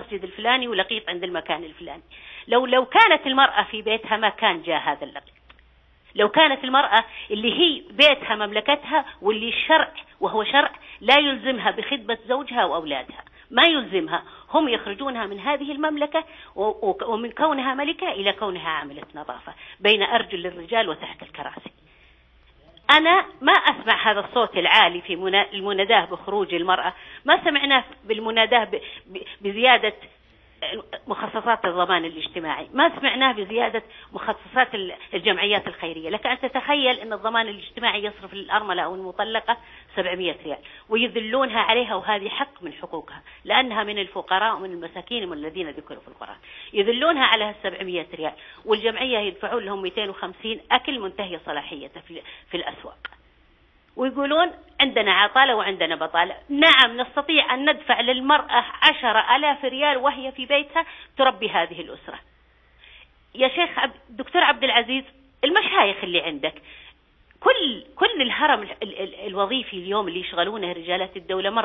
المسجد الفلاني ولقيط عند المكان الفلاني. لو كانت المرأة في بيتها ما كان جاء هذا اللقيط. لو كانت المرأة اللي هي بيتها مملكتها، واللي الشرع وهو شرع لا يلزمها بخدمة زوجها وأولادها، ما يلزمها، هم يخرجونها من هذه المملكة ومن كونها ملكة إلى كونها عاملة نظافة بين أرجل الرجال وتحت الكراسي. أنا ما أسمع هذا الصوت العالي في المناداة بخروج المرأة، ما سمعناه بالمناداة بزيادة مخصصات الضمان الاجتماعي، ما سمعناه بزيادة مخصصات الجمعيات الخيرية. لك أن تتخيل أن الضمان الاجتماعي يصرف للأرملة أو المطلقة 700 ريال ويذلونها عليها، وهذه حق من حقوقها لأنها من الفقراء ومن المساكين ومن الذين ذكروا في القرآن، يذلونها على 700 ريال، والجمعية يدفعون لهم 250 أكل منتهي صلاحيته في الأسواق، ويقولون عندنا عطالة وعندنا بطالة. نعم نستطيع أن ندفع للمرأة 10,000 ريال وهي في بيتها تربي هذه الأسرة. يا شيخ دكتور عبد العزيز، المشايخ اللي عندك كل الهرم الوظيفي اليوم اللي يشغلونه رجالات الدولة من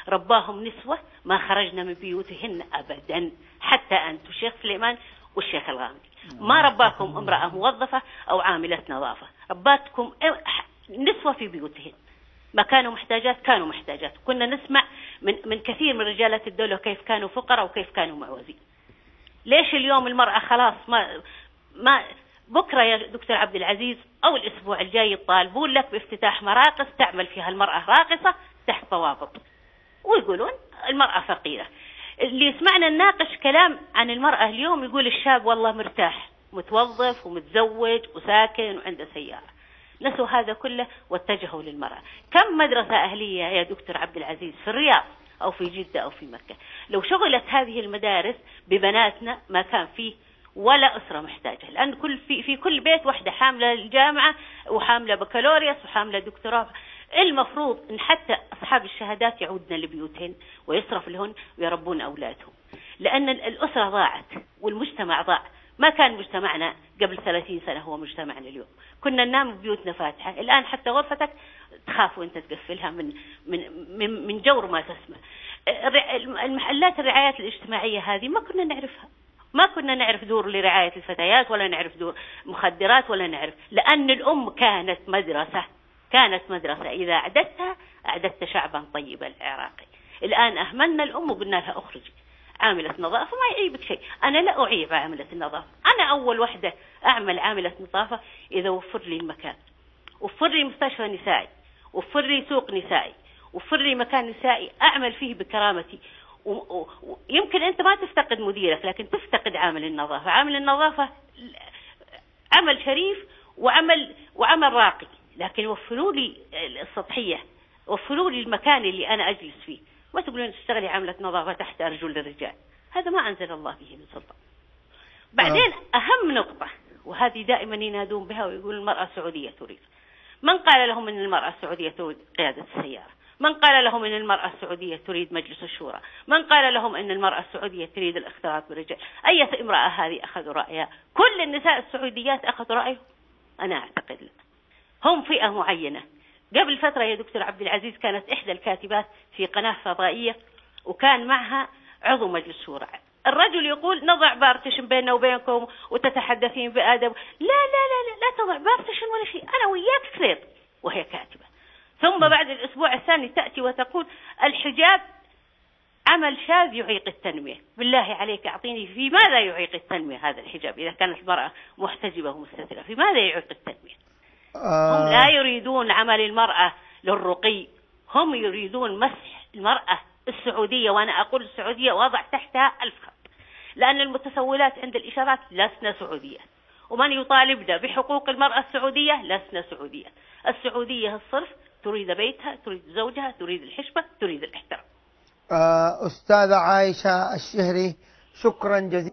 رباهم نسوة ما خرجنا من بيوتهن أبدا، حتى أنت والشيخ سليمان والشيخ الغامدي ما رباكم امرأة موظفة أو عاملة نظافة، رباتكم نسوة في بيوتهن، ما كانوا محتاجات. كنا نسمع من كثير من رجالات الدولة كيف كانوا فقراء وكيف كانوا معوزين. ليش اليوم المرأة خلاص ما بكرة يا دكتور عبد العزيز أو الأسبوع الجاي يطالبون لك بافتتاح مراقص تعمل فيها المرأة راقصة تحت ضوابط، ويقولون المرأة فقيرة. اللي يسمعنا نناقش كلام عن المرأة اليوم يقول الشاب والله مرتاح متوظف ومتزوج وساكن وعنده سيارة. نسوا هذا كله واتجهوا للمرأة. كم مدرسة أهلية يا دكتور عبد العزيز في الرياض أو في جدة أو في مكة، لو شغلت هذه المدارس ببناتنا ما كان فيه ولا أسرة محتاجة، لأن في كل بيت واحدة حاملة الجامعة وحاملة بكالوريوس وحاملة دكتوراه. المفروض أن حتى أصحاب الشهادات يعودن لبيوتهن ويصرف لهن ويربون أولادهم، لأن الأسرة ضاعت والمجتمع ضاع. ما كان مجتمعنا قبل 30 سنة هو مجتمعنا اليوم، كنا ننام بيوتنا فاتحة، الآن حتى غرفتك تخاف وانت تقفلها من جور ما تسمع. المحلات الرعايات الاجتماعية هذه ما كنا نعرفها، ما كنا نعرف دور لرعاية الفتيات ولا نعرف دور مخدرات ولا نعرف، لأن الأم كانت مدرسة إذا أعددت شعبا طيب العراقي. الآن أهملنا الأم وقلنا لها أخرجي عاملة نظافة، ما يعيبك شيء. أنا لا أعيب عاملة النظافة، أنا أول وحدة أعمل عاملة نظافة إذا وفر لي المكان، وفر لي مستشفى نسائي، وفر لي سوق نسائي، وفر لي مكان نسائي أعمل فيه بكرامتي. ويمكن أنت ما تفتقد مديرك لكن تفتقد عامل النظافة. عامل النظافة عمل شريف وعمل راقي، لكن وفروا لي السطحية، وفروا لي المكان اللي أنا أجلس فيه. ما تقولون تشتغلي عاملة نظافة تحت أرجل الرجال، هذا ما أنزل الله به من سلطان. بعدين أهم نقطة وهذه دائما ينادون بها ويقول المرأة السعودية تريد. من قال لهم أن المرأة السعودية تريد قيادة السيارة؟ من قال لهم أن المرأة السعودية تريد مجلس الشورى؟ من قال لهم أن المرأة السعودية تريد الاختلاط بالرجال؟ أي امرأة هذه أخذوا رأيها؟ كل النساء السعوديات أخذوا رأيهم؟ أنا أعتقد لا، هم فئة معينة. قبل فترة يا دكتور عبد العزيز كانت إحدى الكاتبات في قناة فضائية وكان معها عضو مجلس الشورى، الرجل يقول نضع بارتيشن بيننا وبينكم وتتحدثين بأدب. لا لا لا لا, لا تضع بارتيشن ولا شيء، أنا وياك خير، وهي كاتبة. ثم بعد الأسبوع الثاني تأتي وتقول الحجاب عمل شاذ يعيق التنمية. بالله عليك أعطيني في ماذا يعيق التنمية هذا الحجاب إذا كانت المرأة محتجبة ومستترة؟ في ماذا يعيق التنمية؟ هم لا يريدون عمل المرأة للرقي، هم يريدون مسح المرأة السعودية، وأنا أقول السعودية وضع تحتها 1000 خط، لأن المتسولات عند الإشارات لسنا سعودية، ومن يطالبنا بحقوق المرأة السعودية لسنا سعودية. السعودية الصرف تريد بيتها، تريد زوجها، تريد الحشمة، تريد الاحترام. أستاذة عائشة الشهري، شكرا جزيلا.